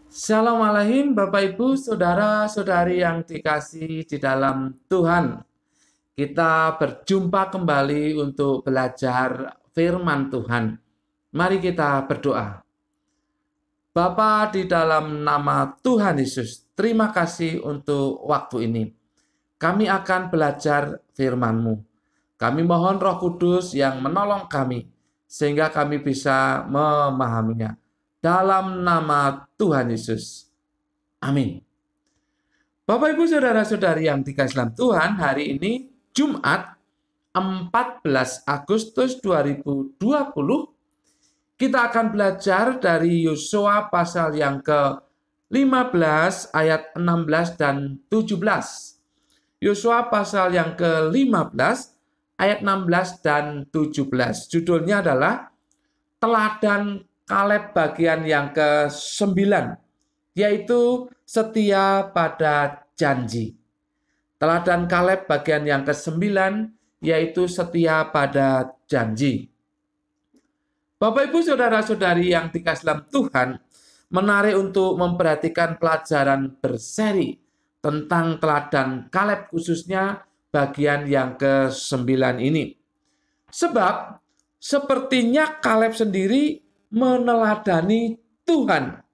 Assalamualaikum Bapak Ibu, saudara-saudari yang dikasihi di dalam Tuhan. Kita berjumpa kembali untuk belajar firman Tuhan. Mari kita berdoa. Bapa, di dalam nama Tuhan Yesus, terima kasih untuk waktu ini. Kami akan belajar firman-Mu. Kami mohon Roh Kudus yang menolong kami, sehingga kami bisa memahaminya. Dalam nama Tuhan Yesus. Amin. Bapak, Ibu, saudara-saudari yang dikasihi dalam Tuhan, hari ini Jumat 14 Agustus 2020, kita akan belajar dari Yosua pasal yang ke-15 ayat 16 dan 17. Yosua pasal yang ke-15 ayat 16 dan 17. Judulnya adalah Teladan Kaleb bagian yang ke-9, yaitu setia pada janji. Teladan Kaleb bagian yang ke-9, yaitu setia pada janji. Bapak, Ibu, saudara-saudari yang dikasihi dalam Tuhan, menarik untuk memperhatikan pelajaran berseri tentang teladan Kaleb, khususnya bagian yang ke-9 ini. Sebab sepertinya Kaleb sendiri meneladani Tuhan.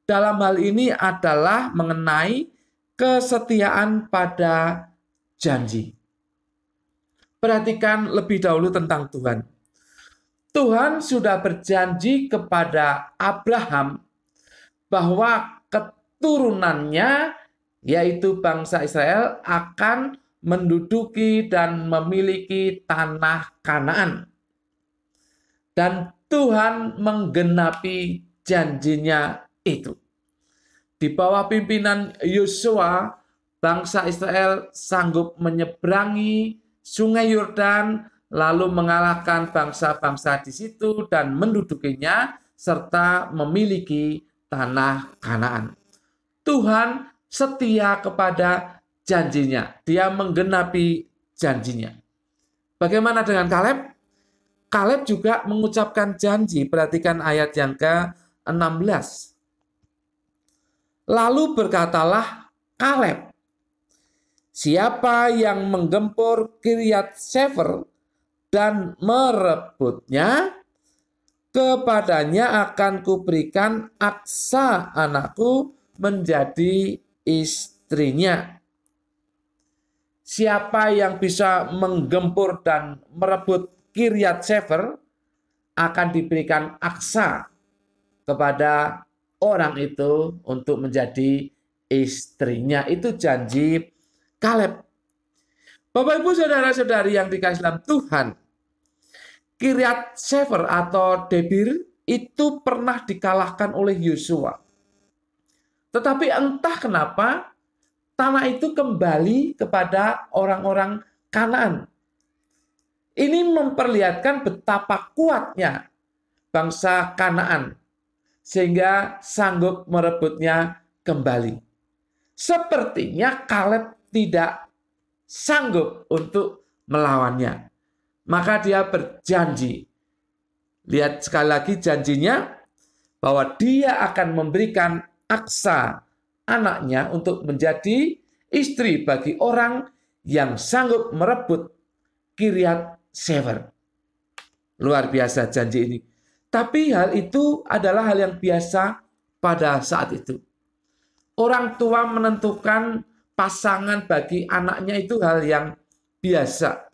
Dalam hal ini adalah mengenai kesetiaan pada janji. Perhatikan lebih dahulu tentang Tuhan. Tuhan sudah berjanji kepada Abraham bahwa keturunannya, yaitu bangsa Israel, akan menduduki dan memiliki tanah Kanaan. Dan Tuhan menggenapi janjinya itu. Di bawah pimpinan Yosua, bangsa Israel sanggup menyeberangi Sungai Yordan, lalu mengalahkan bangsa-bangsa di situ dan mendudukinya, serta memiliki tanah Kanaan. Tuhan setia kepada janjinya. Dia menggenapi janjinya. Bagaimana dengan Kaleb? Kaleb juga mengucapkan janji. Perhatikan ayat yang ke-16. Lalu berkatalah Kaleb, siapa yang menggempur Kiryat Sefer dan merebutnya, kepadanya akan kuberikan Aksa anakku menjadi istrinya. Siapa yang bisa menggempur dan merebut Kiryat Sefer akan diberikan Aksa kepada orang itu untuk menjadi istrinya. Itu janji Kaleb. Bapak, Ibu, saudara-saudari yang dikasihi dalam Tuhan, Kiryat Sefer atau Debir itu pernah dikalahkan oleh Yosua. Tetapi entah kenapa tanah itu kembali kepada orang-orang Kanaan. Ini memperlihatkan betapa kuatnya bangsa Kanaan sehingga sanggup merebutnya kembali. Sepertinya Kaleb tidak sanggup untuk melawannya. Maka dia berjanji. Lihat sekali lagi janjinya, bahwa dia akan memberikan Aksa anaknya untuk menjadi istri bagi orang yang sanggup merebut Kiryat Sefer. Luar biasa janji ini. Tapi hal itu adalah hal yang biasa pada saat itu. Orang tua menentukan pasangan bagi anaknya itu hal yang biasa.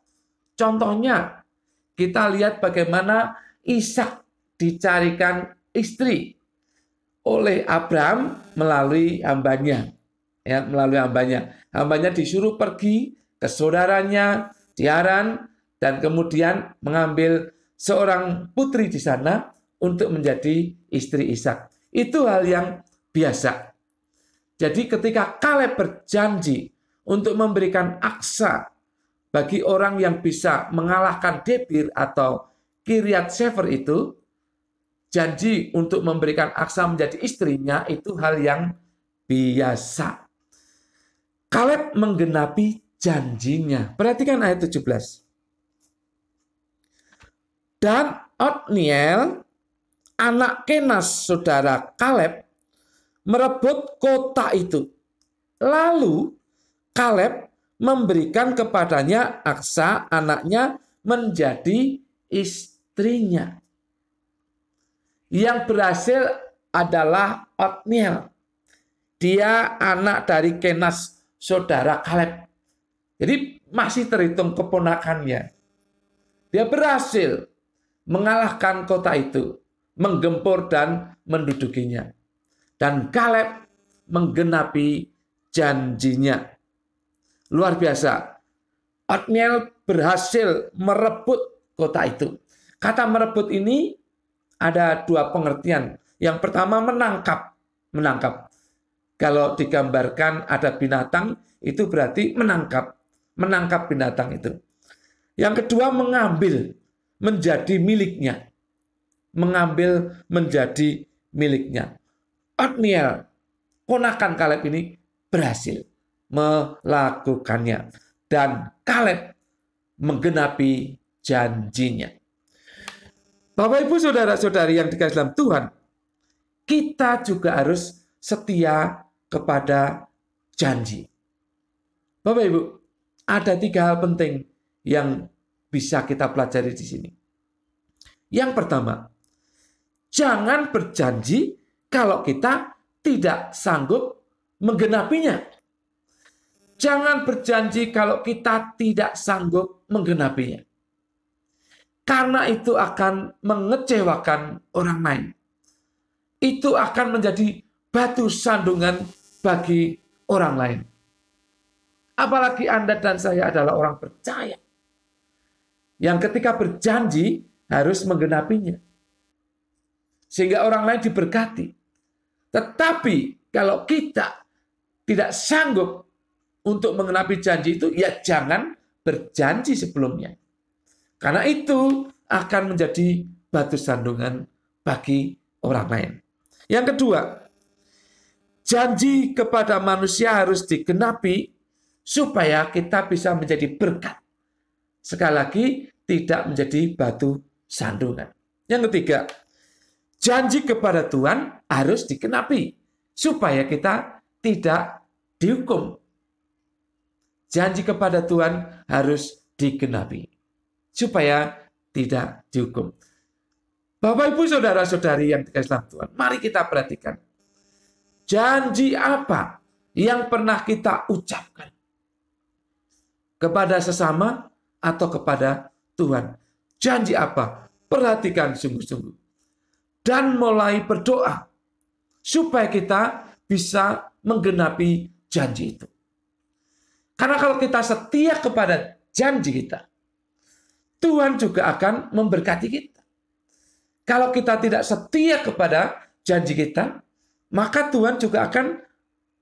Contohnya, kita lihat bagaimana Ishak dicarikan istri oleh Abraham melalui hambanya. Ya, melalui hambanya. Hambanya disuruh pergi ke saudaranya di Haran dan kemudian mengambil seorang putri di sana untuk menjadi istri Ishak. Itu hal yang biasa. Jadi ketika Kaleb berjanji untuk memberikan Aksa bagi orang yang bisa mengalahkan Debir atau Kiryat Sefer itu, janji untuk memberikan Aksa menjadi istrinya itu hal yang biasa. Kaleb menggenapi janjinya. Perhatikan ayat 17. Dan Otniel, anak Kenas saudara Kaleb, merebut kota itu. Lalu Kaleb memberikan kepadanya Aksa, anaknya, menjadi istrinya. Yang berhasil adalah Otniel. Dia anak dari Kenas, saudara Kaleb. Jadi masih terhitung keponakannya. Dia berhasil mengalahkan kota itu, menggempur dan mendudukinya. Dan Kaleb menggenapi janjinya. Luar biasa. Otniel berhasil merebut kota itu. Kata merebut ini ada dua pengertian. Yang pertama menangkap. Menangkap. Kalau digambarkan ada binatang, itu berarti menangkap. Menangkap binatang itu. Yang kedua mengambil. Menjadi miliknya. Mengambil menjadi miliknya. Otniel, ponakan Kaleb ini berhasil melakukannya. Dan Kaleb menggenapi janjinya. Bapak, Ibu, saudara-saudari yang dikasihi dalam Tuhan, kita juga harus setia kepada janji. Bapak, Ibu, ada 3 hal penting yang bisa kita pelajari di sini. Yang pertama, jangan berjanji kalau kita tidak sanggup menggenapinya. Jangan berjanji kalau kita tidak sanggup menggenapinya. Karena itu akan mengecewakan orang lain. Itu akan menjadi batu sandungan bagi orang lain. Apalagi Anda dan saya adalah orang percaya. Yang ketika berjanji harus menggenapinya. Sehingga orang lain diberkati. Tetapi kalau kita tidak sanggup untuk menggenapi janji itu, ya jangan berjanji sebelumnya. Karena itu akan menjadi batu sandungan bagi orang lain. Yang kedua, janji kepada manusia harus digenapi supaya kita bisa menjadi berkat. Sekali lagi, tidak menjadi batu sandungan. Yang ketiga, janji kepada Tuhan harus digenapi supaya kita tidak dihukum. Janji kepada Tuhan harus digenapi supaya tidak dihukum. Bapak, Ibu, saudara-saudari yang dikasihi dalam Tuhan, mari kita perhatikan. Janji apa yang pernah kita ucapkan kepada sesama atau kepada Tuhan? Janji apa? Perhatikan sungguh-sungguh. Dan mulai berdoa supaya kita bisa menggenapi janji itu. Karena kalau kita setia kepada janji kita, Tuhan juga akan memberkati kita. Kalau kita tidak setia kepada janji kita, maka Tuhan juga akan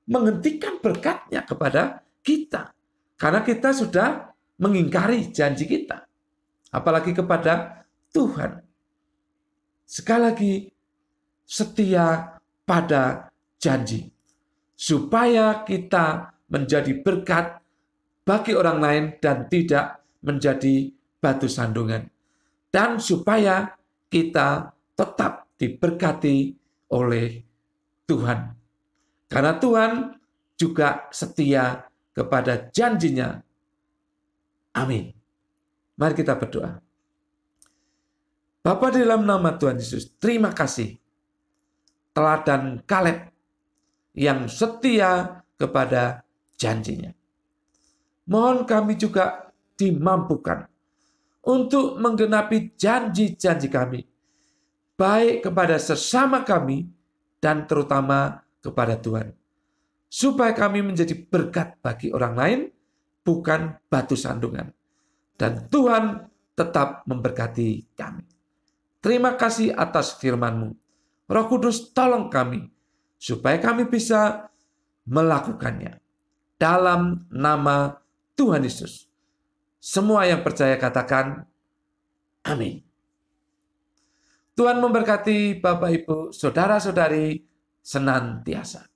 menghentikan berkatnya kepada kita. Karena kita sudah mengingkari janji kita. Apalagi kepada Tuhan. Sekali lagi, setia pada janji. Supaya kita menjadi berkat bagi orang lain dan tidak menjadi batu sandungan. Dan supaya kita tetap diberkati oleh Tuhan. Karena Tuhan juga setia kepada janjinya. Amin. Mari kita berdoa. Bapa, di dalam nama Tuhan Yesus, terima kasih teladan Kaleb yang setia kepada janjinya. Mohon kami juga dimampukan untuk menggenapi janji-janji kami, baik kepada sesama kami dan terutama kepada Tuhan. Supaya kami menjadi berkat bagi orang lain, bukan batu sandungan. Dan Tuhan tetap memberkati kami. Terima kasih atas firman-Mu. Roh Kudus, tolong kami supaya kami bisa melakukannya. Dalam nama Tuhan Yesus. Semua yang percaya katakan amin. Tuhan memberkati Bapak, Ibu, saudara-saudari senantiasa.